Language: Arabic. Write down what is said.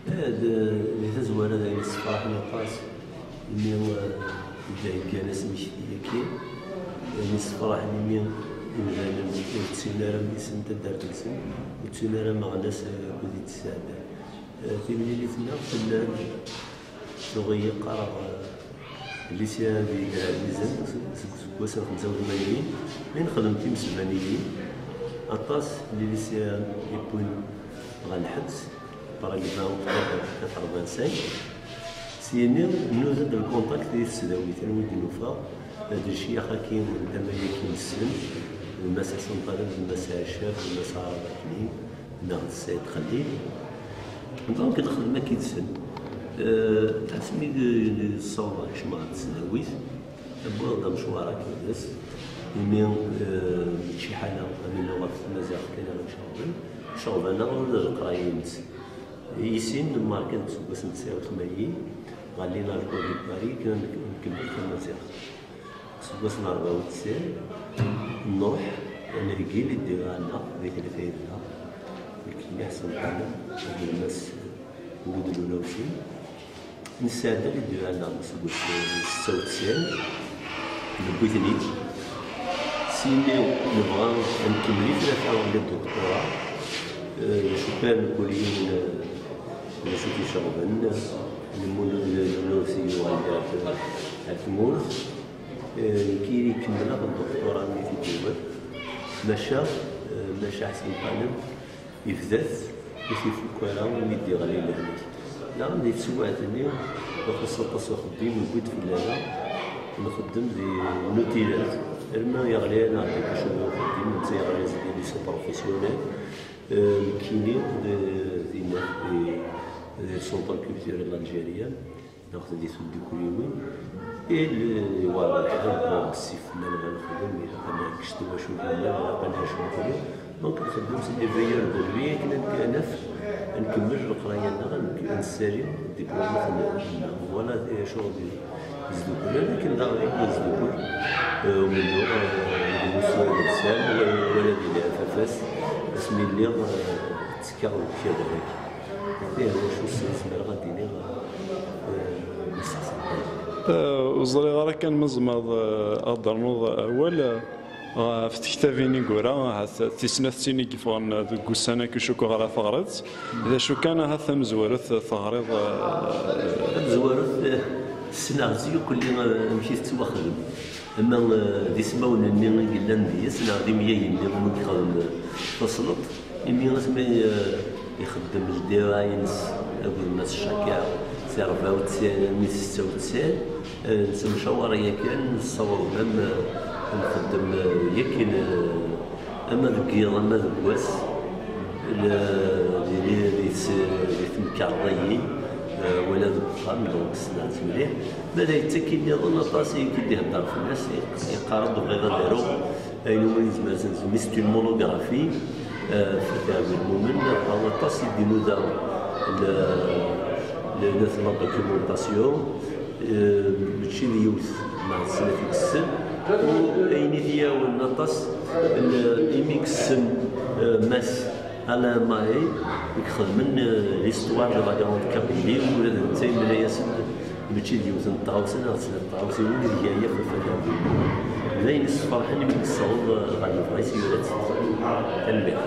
اللي تزوال هذا الصفاح نقاس اللي كان اسمه كي يعني الصفاح اللي مثلا تسينارا ميسن تدارت السن وتسينارا مع ناس بديت السعادة في مليلتنا في لغية قرار الليسيان ديال الميزان سكواسا 85 من خدمتي مسبانيين أطاس الليسيان يكون غنحبس باراغراف 85 سيني نوزد الكونتاكت ديال السداوي تنوي نوفا هاد الشيء خاكين الأمالي كيما السن المسا سنطلب المسا الشاب المسا عربي ناخد السيد خليل دونك الخدمة كيتسن تحسمي الصواب شمعة السداويت أبوغ دا مشوارا كيداس يمين شي حالة من لغة المزاغ كان شغل أنا القرايين يسين ماركان سوكاس 89 غالينا الكودي باري كنا نكمل في المزاغ سوكاس 94 نروح نلقي اللي ديرها لنا ذيك الفايدة كي يحسن حالة هاد الناس ولود الولوشي نساعدها اللي ديرها لنا سوكاس 96 نبغيتني سيني نبغى نكمل في الأفعال ديال الدكتوراه شكرا لكلين نشوفي شغبا المونوسي وعندها المورث كي يكمل الدكتوراه اللي في الدول ماشا حسن قالب يفذث يثيف الكوارا ويدي غالي لهناك نعم ديت سوعتني وخاصة خديم وجود في الليلة نخدم دي نوتيلات ما يغلي انا عندك شنو خديم نتا يغلي زيد لي سي بروفيسيونيل كيني دي سونطال كولتوريل الجيريان ناخذ دي سود كليوي اي واضح الحال بالسيف ما نخدم انا كشت واش ولا انا شنو دونك نخدم سيدي فيور بولوي كنف نكمل القرايه نسالي الدبلومات ولا شغل زدوكل لكن ضروري زدوكل ومن اللغه المستوى الانسان ولا ديال فاس اسمي اللي تسكر كذا هيك فيه شو السلسله غادي وزري غير كان مزمض أضرنوض أول في كتابيني قرا تسنات سيني كيفان ذوك السنة كيشوكو غير ثغرت إذا شو كان هذا مزورث ثغريض مزورث السنة زيو كل مشيت توخدم أما دي سماون إني قلنا ندي سنة غادي مياين من خدم تصلت إني غاسمي يخدم الدراينس أقول الناس الشكاع سي 94 96 نسوي شوارع كان نصور مام نخدم ياكن اما ذكير اما ذكواس اللي تمكرضي ولا ذكام دونك سنات مليح بدا يتكي لي ظن طاسي كي يهضر في الناس يقارب بغير دارو اين هو يتمازن ميستو مونوغرافي في كتاب المؤمن هو طاسي دينودا ناس لا دوكيومونطاسيون ماشي ديوث مع السنه السن وأيني ديال النطاس إيميكس ماس على ماي يخدم ليستوار دو لا غراند كابيلي ولا نتاي ملايا سن ماشي ديوث نطاوسن نطاوسن ولي ديالي في الفجر زين الصفرحني من الصعود غادي بغا يسيرات تنبيع